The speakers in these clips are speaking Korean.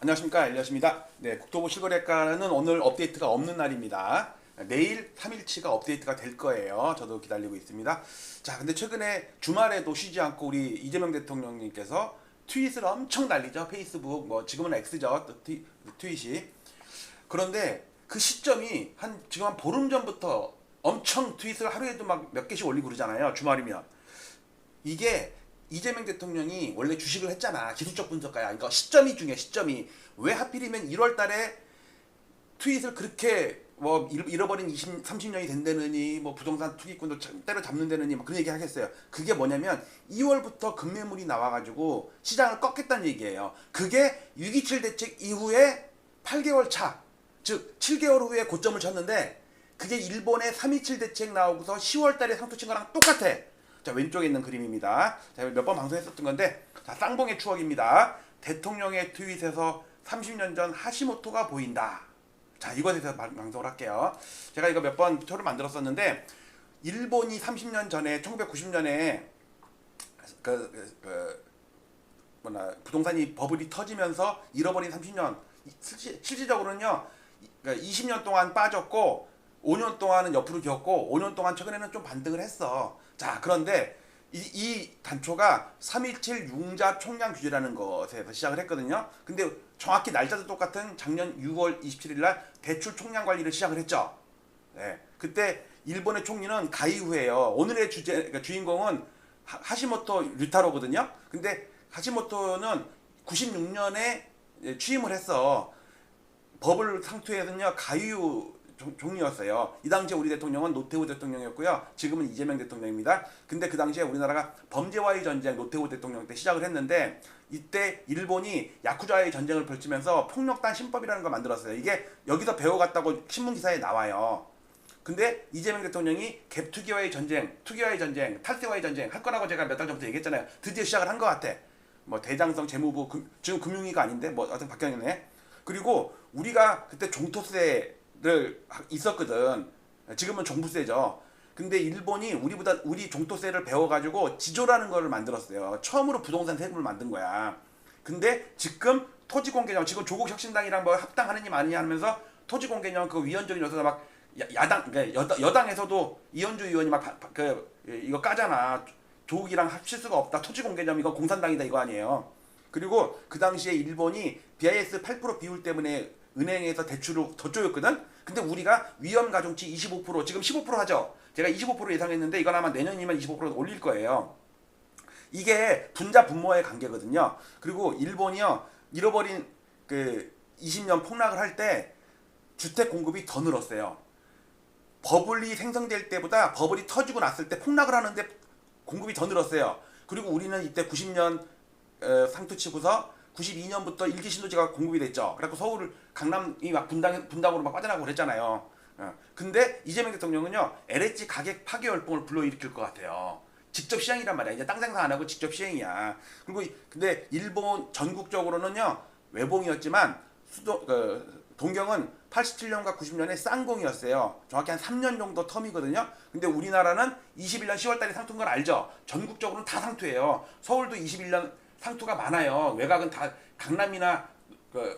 안녕하십니까, 엘리엇입니다. 네, 국토부 실거래가는 오늘 업데이트가 없는 날입니다. 내일 3일치가 업데이트가 될 거예요. 저도 기다리고 있습니다. 자, 근데 최근에 주말에도 쉬지 않고 우리 이재명 대통령님께서 트윗을 엄청 날리죠. 페이스북, 뭐 지금은 X죠. 트윗이. 그런데 그 시점이 지금 한 보름 전부터 엄청 트윗을 하루에도 막 몇 개씩 올리고 그러잖아요. 주말이면. 이게 이재명 대통령이 원래 주식을 했잖아. 기술적 분석가야. 그러니까 시점이 중요해. 시점이. 왜 하필이면 1월 달에 트윗을 그렇게 뭐 잃어버린 30년이 된다느니 뭐 부동산 투기꾼도 때려잡는다느니 뭐 그런 얘기 하겠어요. 그게 뭐냐면 2월부터 급매물이 나와가지고 시장을 꺾겠다는 얘기예요. 그게 6.27 대책 이후에 8개월 차, 즉 7개월 후에 고점을 쳤는데 그게 일본의 3.27 대책 나오고서 10월 달에 상투 친 거랑 똑같아. 자, 왼쪽에 있는 그림입니다. 자, 몇 번 방송했었던 건데, 자, 쌍봉의 추억입니다. 대통령의 트윗에서 30년 전 하시모토가 보인다. 자, 이거에 대해서 방송을 할게요. 제가 이거 몇 번 표를 만들었었는데, 일본이 30년 전에 1990년에 부동산이 버블이 터지면서 잃어버린 30년, 실질적으로는요, 20년 동안 빠졌고 5년 동안은 옆으로 기었고 5년 동안 최근에는 좀 반등을 했어. 자, 그런데 이 단초가 3.17 융자 총량 규제라는 것에서 시작을 했거든요. 근데 정확히 날짜도 똑같은 작년 6월 27일 날 대출 총량 관리를 시작을 했죠. 네. 그때 일본의 총리는 가이후예요. 오늘의 그러니까 주인공은 하시모토 류타로거든요. 근데 하시모토는 96년에 취임을 했어. 버블 상투에는요 가이유 종리였어요. 이 당시에 우리 대통령은 노태우 대통령이었고요. 지금은 이재명 대통령입니다. 근데 그 당시에 우리나라가 범죄와의 전쟁 노태우 대통령 때 시작을 했는데 이때 일본이 야쿠자와의 전쟁을 펼치면서 폭력단 신법이라는 걸 만들었어요. 이게 여기서 배워갔다고 신문기사에 나와요. 근데 이재명 대통령이 갭투기와의 전쟁, 투기와의 전쟁, 탈세와의 전쟁 할 거라고 제가 몇 달 전부터 얘기했잖아요. 드디어 시작을 한 것 같아. 뭐 대장성 재무부 지금 금융위가 아닌데 뭐 하여튼 바뀌었네. 그리고 우리가 그때 종토세를 있었거든. 지금은 종부세죠. 근데 일본이 우리 종토세를 배워가지고 지조라는 걸 만들었어요. 처음으로 부동산 세금을 만든 거야. 근데 지금 토지공개념, 지금 조국 혁신당이랑 뭐 합당하느니 마느냐 하면서 토지공개념 그 위헌적인 요소가 막 야당, 그러니까 여당에서도 이현주 의원이 막 이거 까잖아. 조국이랑 합칠 수가 없다. 토지공개념 이거 공산당이다 이거 아니에요. 그리고 그 당시에 일본이 BIS 8% 비율 때문에 은행에서 대출을 더 쪼였거든. 근데 우리가 위험 가중치 25% 지금 15% 하죠. 제가 25% 예상했는데 이건 아마 내년이면 25% 올릴 거예요. 이게 분자 분모의 관계거든요. 그리고 일본이요 잃어버린 그 20년 폭락을 할 때 주택 공급이 더 늘었어요. 버블이 생성될 때보다 버블이 터지고 났을 때 폭락을 하는데 공급이 더 늘었어요. 그리고 우리는 이때 90년 상투치고서 92년부터 일기 신도시가 공급이 됐죠. 그래서 서울 강남이 막 분당으로 막 빠져나가고 그랬잖아요. 근데 이재명 대통령은요 LH 가격 파괴 열풍을 불러일으킬 것 같아요. 직접 시행이란 말이야. 이제 땅 생산 안 하고 직접 시행이야. 그리고 근데 일본 전국적으로는요 외봉이었지만 동경은 87년과 90년에 쌍공이었어요. 정확히 한 3년 정도 텀이거든요. 근데 우리나라는 21년 10월 달에 상투인 걸 알죠. 전국적으로는 다 상투예요. 서울도 21년 상투가 많아요. 외곽은 다 강남이나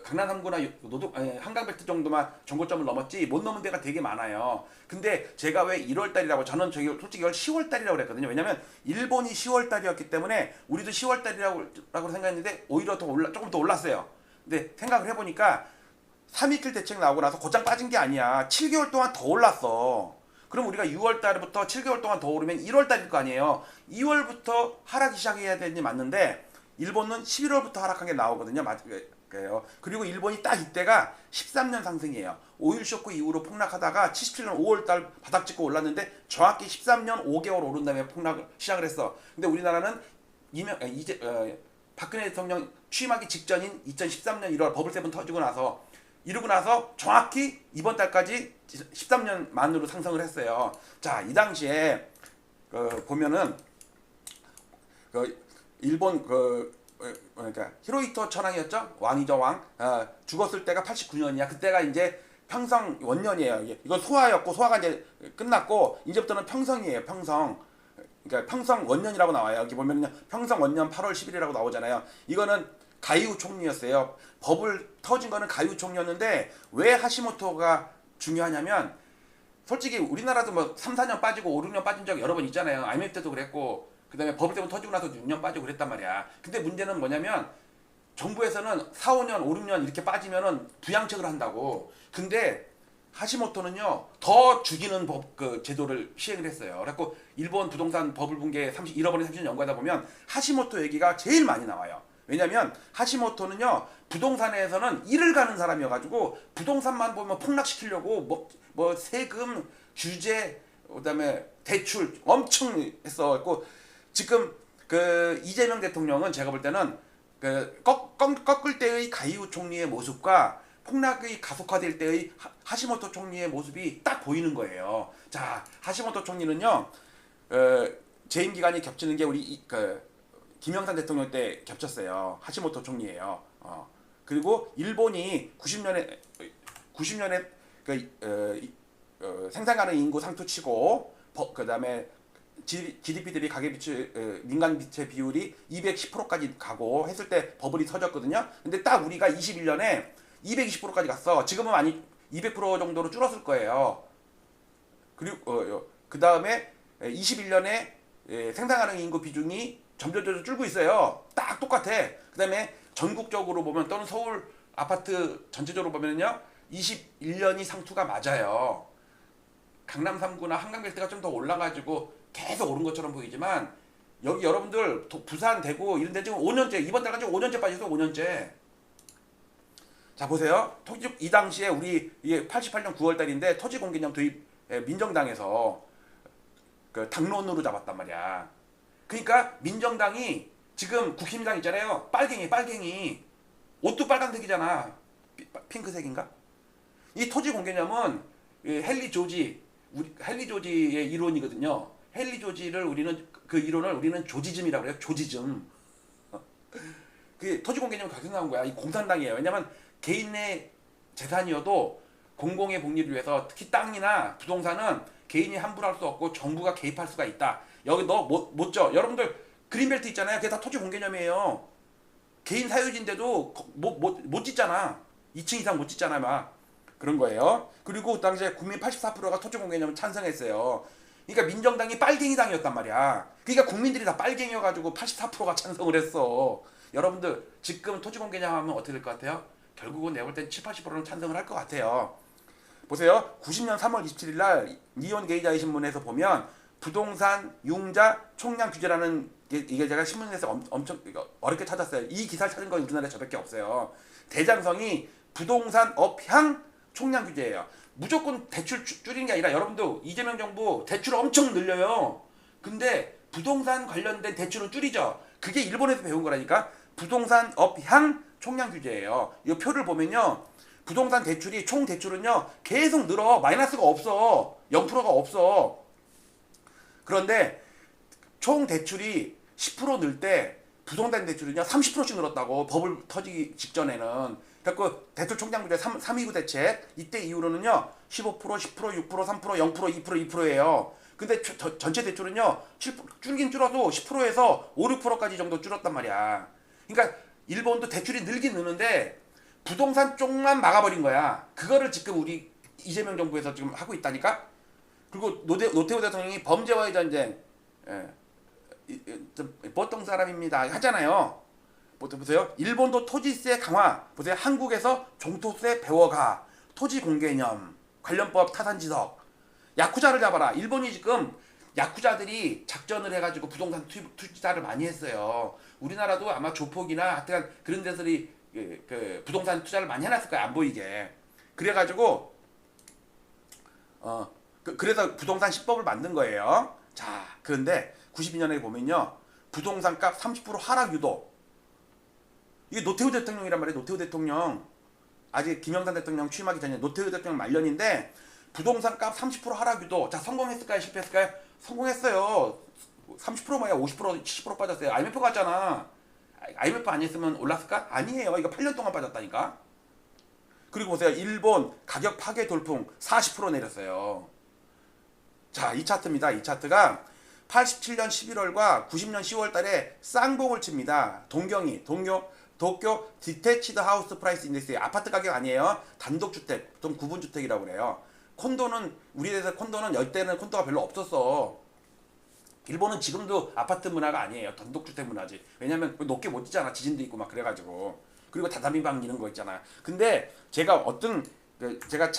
강남 3구나 한강벨트 정도만 정고점을 넘었지 못 넘은 데가 되게 많아요. 근데 제가 왜 1월 달이라고 저는 솔직히 이걸 10월 달이라고 그랬거든요. 왜냐면 일본이 10월 달이었기 때문에 우리도 10월 달이라고 생각했는데 오히려 조금 더 올랐어요. 근데 생각을 해보니까 3.27 대책 나오고 나서 곧장 빠진 게 아니야. 7개월 동안 더 올랐어. 그럼 우리가 6월 달부터 7개월 동안 더 오르면 1월 달일 거 아니에요. 2월부터 하락이 시작해야 되니 맞는데 일본은 11월부터 하락한 게 나오거든요. 맞아요. 그리고 일본이 딱 이때가 13년 상승이에요. 오일 쇼크 이후로 폭락하다가 77년 5월 달 바닥 찍고 올랐는데 정확히 13년 5개월 오른 다음에 폭락을 시작을 했어. 근데 우리나라는 박근혜 대통령 취임하기 직전인 2013년 1월 버블7 터지고 나서 이러고 나서 정확히 이번 달까지 13년 만으로 상승을 했어요. 자, 이 당시에 보면은 일본 그러니까 히로히토 천황이었죠. 왕이죠 왕. 죽었을 때가 89년이야. 그때가 이제 평성 원년이에요. 이건 소화였고 소화가 이제 끝났고 이제부터는 평성이에요. 평성. 그러니까 평성 원년이라고 나와요. 여기 보면요 평성 원년 8월 10일이라고 나오잖아요. 이거는 가이우 총리였어요. 버블 터진 거는 가이우 총리였는데 왜 하시모토가 중요하냐면 솔직히 우리나라도 뭐 3, 4년 빠지고 5, 6년 빠진 적 여러 번 있잖아요. IMF 때도 그랬고 그다음에 버블 때문에 터지고 나서 6년 빠지고 그랬단 말이야. 근데 문제는 뭐냐면 정부에서는 4, 5년, 5, 6년 이렇게 빠지면은 부양책을 한다고. 근데 하시모토는요 더 죽이는 그 제도를 시행을 했어요. 그래갖고 일본 부동산 버블 붕괴 잃어버린 30년 연구하다 보면 하시모토 얘기가 제일 많이 나와요. 왜냐면 하시모토는요 부동산에서는 일을 가는 사람이어가지고 부동산만 보면 폭락시키려고 뭐 세금 규제 그다음에 대출 엄청 했어갖고 지금 그 이재명 대통령은 제가 볼 때는 그 꺾을 때의 가이우 총리의 모습과 폭락이 가속화될 때의 하시모토 총리의 모습이 딱 보이는 거예요. 자, 하시모토 총리는요, 재임 기간이 겹치는 게 우리 김영삼 대통령 때 겹쳤어요. 하시모토 총리예요. 그리고 일본이 90년에 생산 가능 인구 상투치고 그다음에 GDP 대비 가계비치 민간 비체 비율이 210%까지 가고 했을 때 버블이 터졌거든요. 근데 딱 우리가 21년에 220%까지 갔어. 지금은 많이 200% 정도로 줄었을 거예요. 그리고 그 다음에 21년에 생산 가능 인구 비중이 점점 줄고 있어요. 딱 똑같아. 그 다음에 전국적으로 보면 또는 서울 아파트 전체적으로 보면요 21년이 상투가 맞아요. 강남 3구나 한강 벨트가 좀 더 올라가지고 계속 오른 것처럼 보이지만 여기 여러분들 부산 대구 이런 데 지금 5년째 이번 달까지 5년째 빠져서 5년째. 자 보세요. 토지 이 당시에 우리 이게 88년 9월 달인데 토지 공개념 도입 민정당에서 그 당론으로 잡았단 말이야. 그러니까 민정당이 지금 국힘당 있잖아요. 빨갱이 옷도 빨간색이잖아. 핑크색인가? 이 토지 공개념은 헨리 조지의 이론이거든요. 헨리 조지를 우리는 그 이론을 우리는 조지즘이라고 그래요. 조지즘. 그 토지 공개념은 그렇게 나온 거야. 이 공산당이에요. 왜냐면 개인의 재산이어도 공공의 복리를 위해서 특히 땅이나 부동산은 개인이 함부로 할 수 없고 정부가 개입할 수가 있다. 여기 너 못 져. 여러분들 그린벨트 있잖아요. 그게 다 토지 공개념이에요. 개인 사유지인데도 못 짓잖아. 2층 이상 못 짓잖아 막. 그런 거예요. 그리고 그 당시에 국민 84%가 토지 공개념을 찬성했어요. 그러니까 민정당이 빨갱이당이었단 말이야. 그러니까 국민들이 다 빨갱이여가지고 84%가 찬성을 했어. 여러분들 지금 토지 공개념 하면 어떻게 될 것 같아요? 결국은 내가 볼 땐 7, 80%는 찬성을 할 것 같아요. 보세요. 90년 3월 27일 날 니온 게이자이 신문에서 보면 부동산 융자 총량 규제라는 이게 제가 신문에서 엄청 어렵게 찾았어요. 이 기사를 찾은 건 우리나라에 저밖에 없어요. 대장성이 부동산 업향 총량 규제예요. 무조건 대출 줄이는 게 아니라 여러분도 이재명 정부 대출 엄청 늘려요. 근데 부동산 관련된 대출은 줄이죠. 그게 일본에서 배운 거라니까. 부동산 업향 총량 규제예요. 이 표를 보면요. 부동산 대출이 총 대출은요. 계속 늘어. 마이너스가 없어. 0%가 없어. 그런데 총 대출이 10% 늘 때 부동산 대출은요 30%씩 늘었다고. 버블 터지기 직전에는. 그래서 대출 총량 규제 329 대책 이때 이후로는요 15%, 10%, 6%, 3%, 0%, 2%, 2%예요. 근데 전체 대출은요 줄긴 줄어도 10%에서 5, 6%까지 정도 줄었단 말이야. 그러니까 일본도 대출이 늘긴 느는데 부동산 쪽만 막아버린 거야. 그거를 지금 우리 이재명 정부에서 지금 하고 있다니까. 그리고 노태우 대통령이 범죄와의 전쟁 보통 사람입니다 하잖아요. 보세요. 일본도 토지세 강화. 보세요. 한국에서 종토세 배워가. 토지 공개념. 관련법 타산지석. 야쿠자를 잡아라. 일본이 지금 야쿠자들이 작전을 해가지고 부동산 투자를 많이 했어요. 우리나라도 아마 조폭이나 하여튼 그런 데서리 그 부동산 투자를 많이 해놨을 거야. 안 보이게. 그래가지고 그래서 부동산 10법을 만든 거예요. 자, 그런데 92년에 보면요. 부동산 값 30% 하락 유도. 이게 노태우 대통령이란 말이에요. 노태우 대통령. 아직 김영삼 대통령 취임하기 전에 노태우 대통령 말년인데 부동산 값 30% 하락 유도. 자, 성공했을까요? 실패했을까요? 성공했어요. 30% 뭐야? 50%, 70% 빠졌어요. IMF 갔잖아. IMF 아니었으면 올랐을까? 아니에요. 이거 8년 동안 빠졌다니까. 그리고 보세요. 일본 가격 파괴 돌풍 40% 내렸어요. 자, 이 차트입니다. 이 차트가 87년 11월과 90년 10월 달에 쌍봉을 칩니다. 동경이 도쿄 디태치드 하우스 프라이스 인덱스 아파트 가격 아니에요. 단독주택, 좀 구분주택이라고 그래요. 콘도는 우리나라에서 콘도는 열대는 콘도가 별로 없었어. 일본은 지금도 아파트 문화가 아니에요. 단독주택 문화지. 왜냐면 높게 못 지잖아. 지진도 있고 막 그래가지고. 그리고 다다미방 이런 거 있잖아. 근데 제가 제가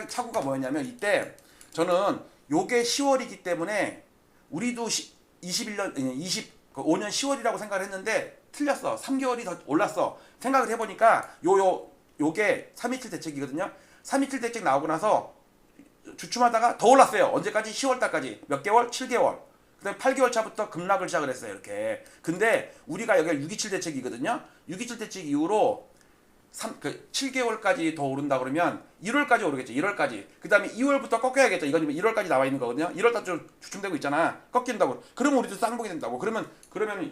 착오가 뭐였냐면 이때 저는 요게 10월이기 때문에 우리도 21년 25년 10월이라고 생각을 했는데 틀렸어. 3개월이 더 올랐어. 생각을 해보니까 요게 327 대책이거든요. 327 대책 나오고 나서 주춤하다가 더 올랐어요. 언제까지? 10월 달까지. 몇 개월? 7개월. 그다음에 8개월 차부터 급락을 시작을 했어요. 이렇게. 근데 우리가 여기가 627 대책이거든요. 627 대책 이후로 7개월까지 더 오른다 그러면 1월까지 오르겠죠. 1월까지. 그다음에 2월부터 꺾여야겠죠. 이건 1월까지 나와 있는 거거든요. 1월달 좀 주춤되고 있잖아. 꺾인다고. 그러면 우리도 쌍봉이 된다고. 그러면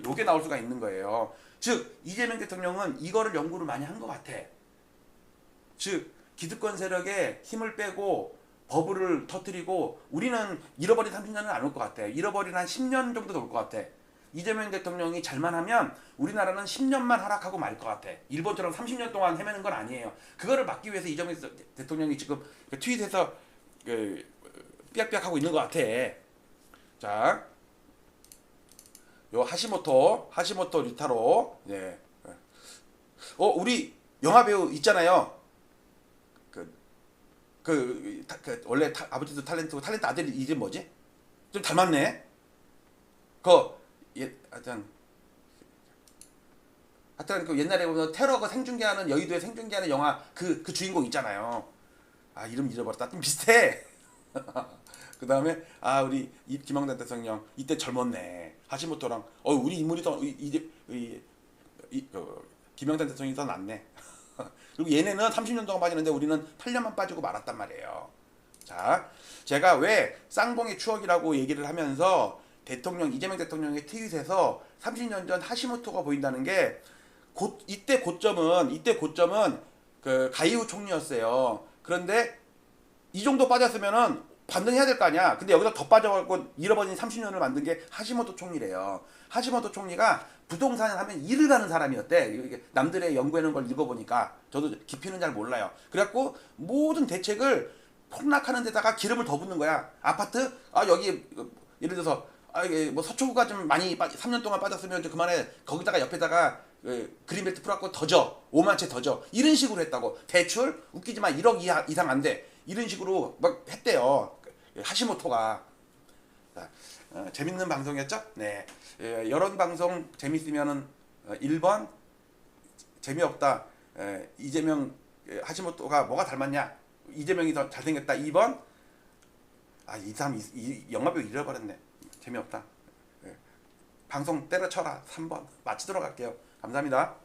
요게 나올 수가 있는 거예요. 즉 이재명 대통령은 이거를 연구를 많이 한 것 같아. 즉 기득권 세력에 힘을 빼고 버블을 터뜨리고 우리는 잃어버린 30년은 안 올 것 같아. 잃어버린 한 10년 정도 올 것 같아. 이재명 대통령이 잘만 하면 우리나라는 10년만 하락하고 말 것 같아. 일본처럼 30년 동안 헤매는 건 아니에요. 그거를 막기 위해서 이재명 대통령이 지금 트윗에서 삐약삐약하고 있는 것 같아. 자, 요 하시모토 류타로. 네. 우리 영화 배우 있잖아요. 원래 아버지도 탤런트 아들 이름 뭐지? 좀 닮았네. 하여튼 그 옛날에 보면 테러가 생중계하는 여의도에 생중계하는 영화 그 주인공 있잖아요. 아 이름 잃어버렸다. 좀 비슷해. 그 다음에 우리 김영삼 대통령 이때 젊었네. 하시모토랑 우리 인물이 더 김영삼 대통령이 더 낫네. 그리고 얘네는 30년 동안 빠지는데 우리는 8년만 빠지고 말았단 말이에요. 자, 제가 왜 쌍봉의 추억이라고 얘기를 하면서 이재명 대통령의 트윗에서 30년 전 하시모토가 보인다는 게 이때 고점은 그 가이우 총리였어요. 그런데 이 정도 빠졌으면은 반등해야 될 거 아니야. 근데 여기서 더 빠져갖고 잃어버린 30년을 만든 게 하시모토 총리래요. 하시모토 총리가 부동산을 하면 일을 가는 사람이었대. 남들의 연구해놓은 걸 읽어보니까 저도 깊이는 잘 몰라요. 그래갖고 모든 대책을 폭락하는 데다가 기름을 더 붓는 거야. 아파트? 여기 예를 들어서 이게 뭐 서초구가 좀 많이 3년 동안 빠졌으면 좀 그만해. 거기다가 옆에다가 그린벨트 풀어갖고 더 줘. 5만 채 더 줘. 이런 식으로 했다고. 대출 웃기지만 1억 이상 안 돼. 이런 식으로 막 했대요. 하시모토가. 재밌는 방송이었죠? 네. 여론 방송 재밌으면은 1번 재미없다. 이재명 하시모토가 뭐가 닮았냐? 이재명이 더 잘생겼다. 2번 이 영화배우 잃어버렸네. 재미없다. 방송 때려쳐라. 3번 마치도록 할게요. 감사합니다.